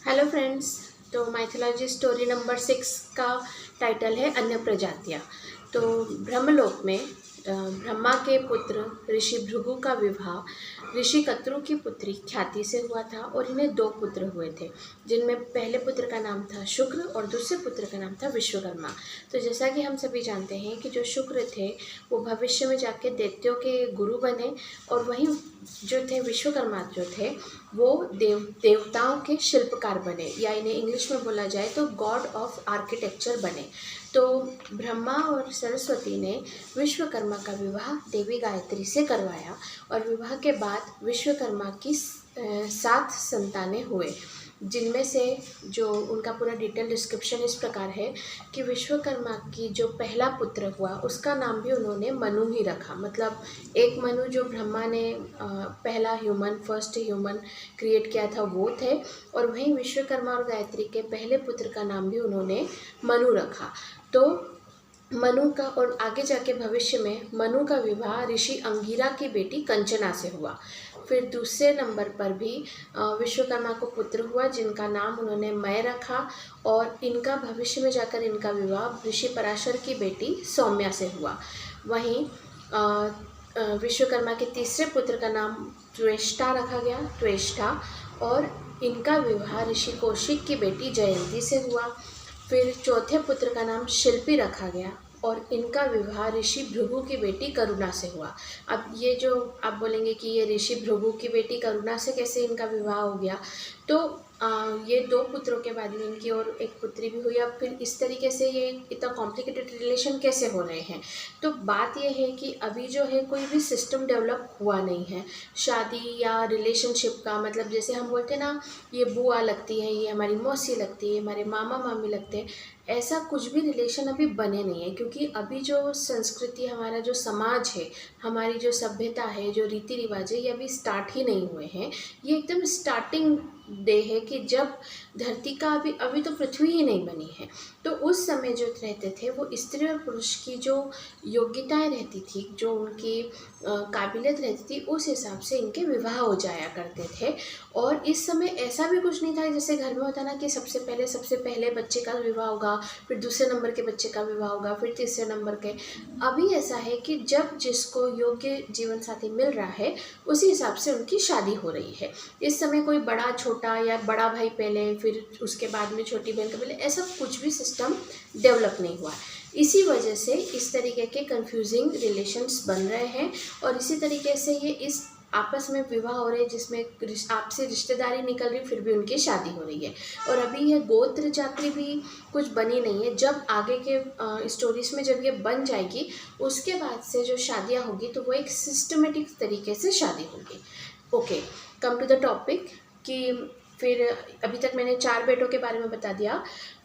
Hello friends. तो mythology story number 6 का title है अन्य प्रजातियाँ। तो ब्रह्मलोक में ब्रह्मा के पुत्र ऋषि भृगु का विवाह ऋषि कत्रु की पुत्री ख्याति से हुआ था और इन्हें दो पुत्र हुए थे, जिनमें पहले पुत्र का नाम था शुक्र और दूसरे पुत्र का नाम था विश्वकर्मा। तो जैसा कि हम सभी जानते हैं कि जो शुक्र थे वो भविष्य में जाके दैत्यों के गुरु बने, और वहीं जो थे विश्वकर्मा जो थे वो देवताओं के शिल्पकार बने, या इन्हें इंग्लिश में बोला जाए तो गॉड ऑफ आर्किटेक्चर बने। तो ब्रह्मा और सरस्वती ने विश्वकर्मा का विवाह देवी गायत्री से करवाया, और विवाह के बाद विश्वकर्मा की 7 संतानें हुए, जिनमें से जो उनका पूरा डिटेल डिस्क्रिप्शन इस प्रकार है कि विश्वकर्मा की जो पहला पुत्र हुआ उसका नाम भी उन्होंने मनु ही रखा। मतलब एक मनु जो ब्रह्मा ने पहला फर्स्ट ह्यूमन क्रिएट किया था वो थे, और वहीं विश्वकर्मा और गायत्री के पहले पुत्र का नाम भी उन्होंने मनु रखा। तो मनु का, और आगे जाके भविष्य में मनु का विवाह ऋषि अंगिरा की बेटी कंचना से हुआ। फिर दूसरे नंबर पर भी विश्वकर्मा को पुत्र हुआ जिनका नाम उन्होंने मय रखा, और इनका भविष्य में जाकर इनका विवाह ऋषि पराशर की बेटी सौम्या से हुआ। वहीं विश्वकर्मा के तीसरे पुत्र का नाम त्वेष्टा रखा गया, त्वेष्टा, और इनका विवाह ऋषि कौशिक की बेटी जयंती से हुआ। फिर चौथे पुत्र का नाम शिल्पी रखा गया, और इनका विवाह ऋषि भृगु की बेटी करुणा से हुआ। अब ये जो आप बोलेंगे कि ये ऋषि भृगु की बेटी करुणा से कैसे इनका विवाह हो गया, तो ये दो पुत्रों के बाद में इनकी और एक पुत्री भी हुई। अब फिर इस तरीके से ये इतना कॉम्प्लिकेटेड रिलेशन कैसे हो रहे हैं, तो बात ये है कि अभी जो है कोई भी सिस्टम डेवलप हुआ नहीं है शादी या रिलेशनशिप का। मतलब जैसे हम बोलते हैं ना, ये बुआ लगती है, ये हमारी मौसी लगती है, हमारे मामा मामी लगते हैं, ऐसा कुछ भी रिलेशन अभी बने नहीं है, क्योंकि अभी जो संस्कृति, हमारा जो समाज है, हमारी जो सभ्यता है, जो रीति रिवाज है, ये अभी स्टार्ट ही नहीं हुए हैं। ये एकदम स्टार्टिंग डे है कि जब धरती का अभी तो पृथ्वी ही नहीं बनी है। तो उस समय जो रहते थे वो स्त्री और पुरुष की जो योग्यताएं रहती थी, जो उनकी काबिलियत रहती थी, उस हिसाब से इनके विवाह हो जाया करते थे। और इस समय ऐसा भी कुछ नहीं था जैसे घर में होता ना कि सबसे पहले बच्चे का विवाह होगा, फिर दूसरे नंबर के बच्चे का विवाह होगा, फिर तीसरे नंबर के। अभी ऐसा है कि जब जिसको योग्य जीवन साथी मिल रहा है उसी हिसाब से उनकी शादी हो रही है। इस समय कोई बड़ा छोटा या बड़ा भाई पहले, फिर उसके बाद में छोटी बहन का पहले, ऐसा कुछ भी सिस्टम डेवलप नहीं हुआ। इसी वजह से इस तरीके के कंफ्यूजिंग रिलेशंस बन रहे हैं, और इसी तरीके से ये इस आपस में विवाह हो रहे हैं जिसमें आपसे रिश्तेदारी निकल रही, फिर भी उनकी शादी हो रही है। और अभी ये गोत्र जाति भी कुछ बनी नहीं है। जब आगे के स्टोरीज में जब ये बन जाएगी उसके बाद से जो शादियाँ होगी तो वो एक सिस्टमेटिक तरीके से शादी होगी। Okay, come to the topic कि फिर अभी तक मैंने 4 बेटों के बारे में बता दिया।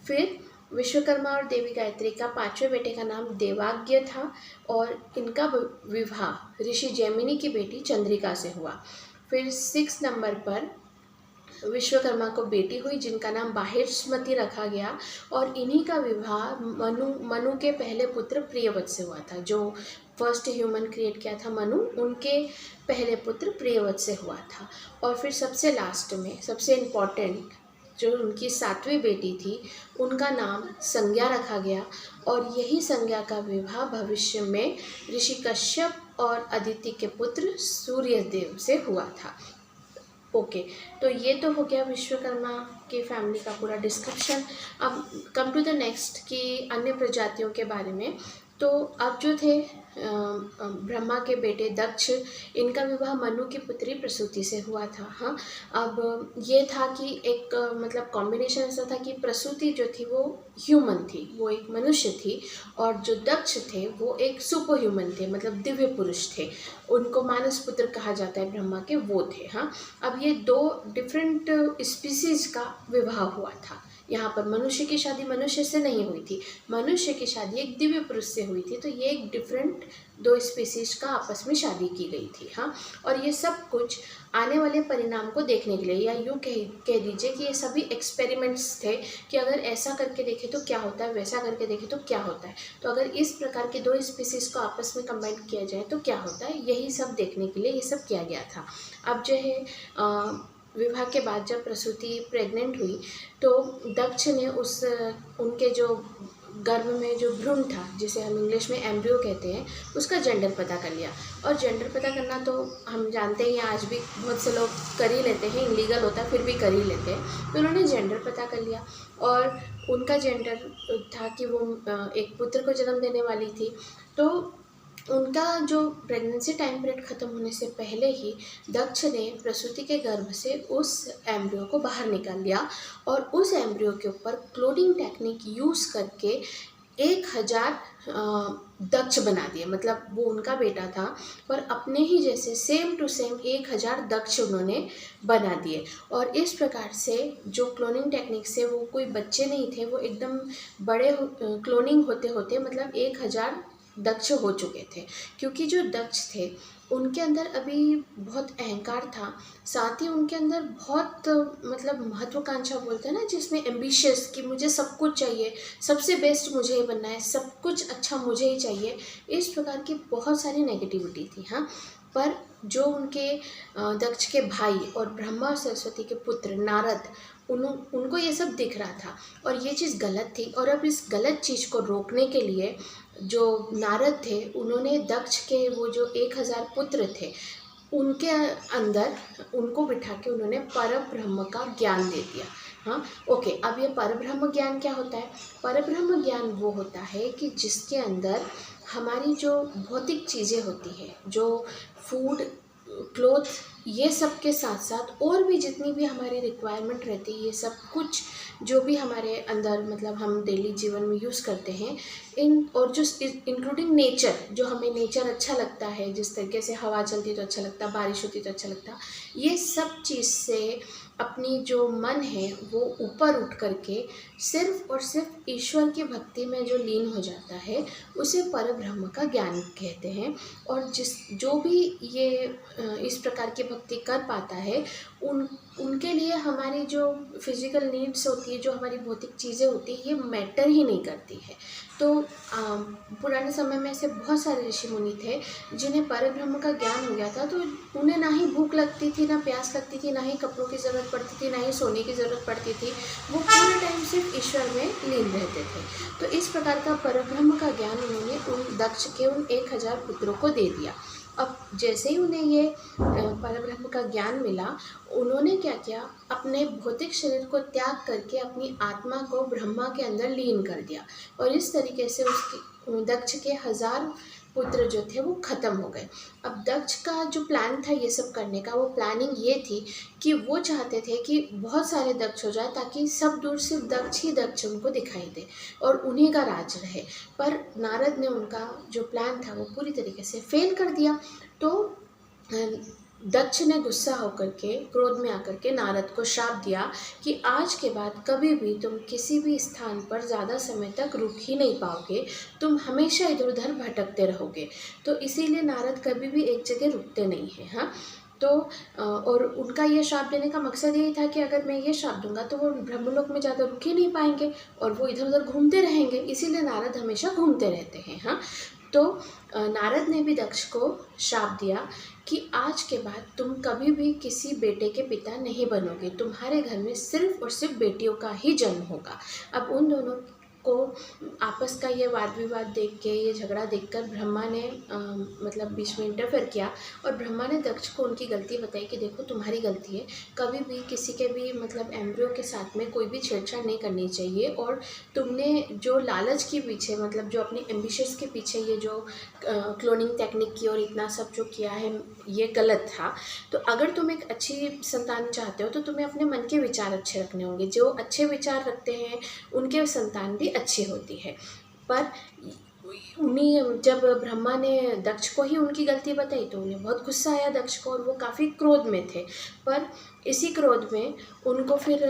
फिर विश्वकर्मा और देवी गायत्री का 5वें बेटे का नाम देवाज्ञ था, और इनका विवाह ऋषि जैमिनी की बेटी चंद्रिका से हुआ। फिर 6 नंबर पर विश्वकर्मा को बेटी हुई जिनका नाम बाहिर्स्मति रखा गया, और इन्हीं का विवाह मनु के पहले पुत्र प्रियवत से हुआ था। जो फर्स्ट ह्यूमन क्रिएट किया था मनु, उनके पहले पुत्र प्रियवत से हुआ था। और फिर सबसे लास्ट में सबसे इम्पॉर्टेंट जो उनकी 7वीं बेटी थी उनका नाम संज्ञा रखा गया, और यही संज्ञा का विवाह भविष्य में ऋषि कश्यप और अदिति के पुत्र सूर्यदेव से हुआ था। ओके, तो ये तो हो गया विश्वकर्मा की फैमिली का पूरा डिस्क्रिप्शन। अब कम टू द नेक्स्ट कि अन्य प्रजातियों के बारे में। तो अब जो थे ब्रह्मा के बेटे दक्ष, इनका विवाह मनु की पुत्री प्रसूति से हुआ था। हाँ, अब ये था कि एक मतलब कॉम्बिनेशन ऐसा था कि प्रसूति जो थी वो ह्यूमन थी, वो एक मनुष्य थी, और जो दक्ष थे वो एक सुपर ह्यूमन थे, मतलब दिव्य पुरुष थे। उनको मानस पुत्र कहा जाता है ब्रह्मा के, वो थे। हाँ, अब ये 2 डिफरेंट स्पीसीज का विवाह हुआ था। यहाँ पर मनुष्य की शादी मनुष्य से नहीं हुई थी, मनुष्य की शादी एक दिव्य पुरुष से हुई थी। तो ये एक डिफरेंट 2 स्पीसीज का आपस में शादी की गई थी। हाँ, और ये सब कुछ आने वाले परिणाम को देखने के लिए, या यूँ कह दीजिए कि ये सभी एक्सपेरिमेंट्स थे कि अगर ऐसा करके देखें तो क्या होता है, वैसा करके देखें तो क्या होता है, तो अगर इस प्रकार के 2 स्पीसीज को आपस में कंबाइन किया जाए तो क्या होता है, यही सब देखने के लिए ये सब किया गया था। अब जो है विवाह के बाद जब प्रसूति प्रेग्नेंट हुई तो दक्ष ने उस उनके जो गर्भ में जो भ्रूण था, जिसे हम इंग्लिश में एम्ब्रियो कहते हैं, उसका जेंडर पता कर लिया। और जेंडर पता करना तो हम जानते ही हैं, आज भी बहुत से लोग कर ही लेते हैं, इलीगल होता है फिर भी कर ही लेते हैं। तो उन्होंने जेंडर पता कर लिया और उनका जेंडर था कि वो एक पुत्र को जन्म देने वाली थी। तो उनका जो प्रेगनेंसी टाइम पीरियड ख़त्म होने से पहले ही दक्ष ने प्रसूति के गर्भ से उस एम्ब्रियो को बाहर निकाल लिया और उस एम्ब्रियो के ऊपर क्लोनिंग टेक्निक यूज़ करके 1000 दक्ष बना दिए। मतलब वो उनका बेटा था पर अपने ही जैसे सेम टू सेम 1000 दक्ष उन्होंने बना दिए। और इस प्रकार से जो क्लोनिंग टेक्निक से वो कोई बच्चे नहीं थे, वो एकदम बड़े क्लोनिंग होते होते मतलब 1000 दक्ष हो चुके थे। क्योंकि जो दक्ष थे उनके अंदर अभी बहुत अहंकार था, साथ ही उनके अंदर बहुत मतलब महत्वाकांक्षा बोलते हैं ना, जिसमें एम्बिशियस कि मुझे सब कुछ चाहिए, सबसे बेस्ट मुझे ही बनना है, सब कुछ अच्छा मुझे ही चाहिए, इस प्रकार की बहुत सारी नेगेटिविटी थी। हाँ, पर जो उनके दक्ष के भाई और ब्रह्मा और सरस्वती के पुत्र नारद, उनको ये सब दिख रहा था और ये चीज़ गलत थी। और अब इस गलत चीज़ को रोकने के लिए जो नारद थे उन्होंने दक्ष के वो जो 1000 पुत्र थे उनके अंदर उनको बिठा के उन्होंने परब्रह्म का ज्ञान दे दिया। हाँ, ओके। अब ये परब्रह्म ज्ञान क्या होता है? परब्रह्म ज्ञान वो होता है कि जिसके अंदर हमारी जो भौतिक चीज़ें होती है, जो फूड, क्लोथ, ये सब के साथ साथ और भी जितनी भी हमारी रिक्वायरमेंट रहती है, ये सब कुछ जो भी हमारे अंदर मतलब हम डेली जीवन में यूज़ करते हैं, इन और जो इंक्लूडिंग नेचर, जो हमें नेचर अच्छा लगता है, जिस तरीके से हवा चलती तो अच्छा लगता, बारिश होती तो अच्छा लगता, ये सब चीज़ से अपनी जो मन है वो ऊपर उठ करके सिर्फ और सिर्फ ईश्वर की भक्ति में जो लीन हो जाता है उसे परब्रह्म का ज्ञान कहते हैं। और जो भी ये इस प्रकार की भक्ति कर पाता है, उनके लिए हमारी जो फिज़िकल नीड्स होती है, जो हमारी भौतिक चीज़ें होती है, ये मैटर ही नहीं करती है। तो पुराने समय में ऐसे बहुत सारे ऋषि मुनि थे जिन्हें परब्रह्म का ज्ञान हो गया था, तो उन्हें ना ही भूख लगती थी, ना प्यास लगती थी, ना ही कपड़ों की ज़रूरत पड़ती थी, ना ही सोने की ज़रूरत पड़ती थी। वो पूरे टाइम सिर्फ ईश्वर में लीन रहते थे। तो इस प्रकार का परब्रह्म का ज्ञान उन्होंने उन दक्ष के उन 1000 पुत्रों को दे दिया। अब जैसे ही उन्हें ये परब्रह्म का ज्ञान मिला, उन्होंने क्या किया, अपने भौतिक शरीर को त्याग करके अपनी आत्मा को ब्रह्मा के अंदर लीन कर दिया। और इस तरीके से उसके दक्ष के 1000 पुत्र जो थे वो ख़त्म हो गए। अब दक्ष का जो प्लान था ये सब करने का, वो प्लानिंग ये थी कि वो चाहते थे कि बहुत सारे दक्ष हो जाए ताकि सब दूर सिर्फ दक्ष ही दक्ष उनको दिखाई दे और उन्हीं का राज रहे। पर नारद ने उनका जो प्लान था वो पूरी तरीके से फेल कर दिया। तो दक्ष ने गुस्सा होकर के, क्रोध में आकर के नारद को श्राप दिया कि आज के बाद कभी भी तुम किसी भी स्थान पर ज़्यादा समय तक रुक ही नहीं पाओगे, तुम हमेशा इधर उधर भटकते रहोगे। तो इसीलिए नारद कभी भी एक जगह रुकते नहीं हैं। हाँ, तो और उनका ये श्राप देने का मकसद यही था कि अगर मैं ये श्राप दूंगा तो वो ब्रह्मलोक में ज़्यादा रुक ही नहीं पाएंगे और वो इधर उधर घूमते रहेंगे, इसीलिए नारद हमेशा घूमते रहते हैं। हाँ, तो नारद ने भी दक्ष को श्राप दिया कि आज के बाद तुम कभी भी किसी बेटे के पिता नहीं बनोगे, तुम्हारे घर में सिर्फ और सिर्फ बेटियों का ही जन्म होगा। अब उन दोनों को आपस का ये वाद विवाद देख के, ये झगड़ा देखकर ब्रह्मा ने मतलब बीच में इंटरफेयर किया और ब्रह्मा ने दक्ष को उनकी गलती बताई कि देखो तुम्हारी गलती है, कभी भी किसी के भी मतलब एम्ब्रियो के साथ में कोई भी छेड़छाड़ नहीं करनी चाहिए और तुमने जो लालच के पीछे मतलब जो अपनी एम्बिशंस के पीछे ये जो क्लोनिंग टेक्निक की और इतना सब जो किया है ये गलत था। तो अगर तुम एक अच्छी संतान चाहते हो तो तुम्हें अपने मन के विचार अच्छे रखने होंगे, जो अच्छे विचार रखते हैं उनके संतान भी अच्छी होती है। पर उन्हीं जब ब्रह्मा ने दक्ष को ही उनकी गलती बताई तो उन्हें बहुत गुस्सा आया दक्ष को और वो काफ़ी क्रोध में थे। पर इसी क्रोध में उनको फिर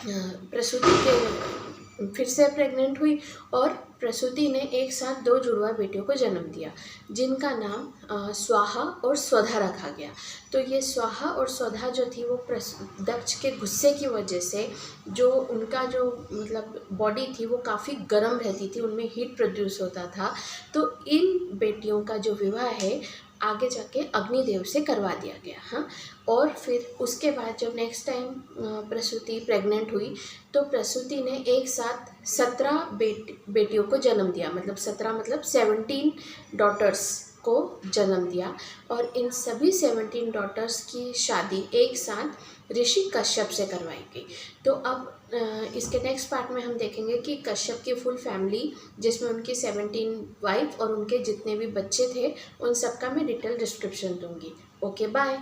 प्रसूति के फिर से प्रेग्नेंट हुई और प्रसूति ने एक साथ 2 जुड़वा बेटियों को जन्म दिया जिनका नाम स्वाहा और स्वधा रखा गया। तो ये स्वाहा और स्वधा जो थी वो दक्ष के गुस्से की वजह से जो उनका जो मतलब बॉडी थी वो काफ़ी गर्म रहती थी, उनमें हीट प्रोड्यूस होता था। तो इन बेटियों का जो विवाह है आगे जाके अग्निदेव से करवा दिया गया। हाँ, और फिर उसके बाद जब नेक्स्ट टाइम प्रसूति प्रेग्नेंट हुई तो प्रसूति ने एक साथ 17 बेटियों को जन्म दिया, मतलब 17 मतलब 17 डॉटर्स को जन्म दिया। और इन सभी 17 डॉटर्स की शादी एक साथ ऋषि कश्यप से करवाई गई। तो अब इसके नेक्स्ट पार्ट में हम देखेंगे कि कश्यप की फुल फैमिली, जिसमें उनकी 17 वाइफ और उनके जितने भी बच्चे थे, उन सब का मैं डिटेल डिस्क्रिप्शन दूंगी। Okay, bye.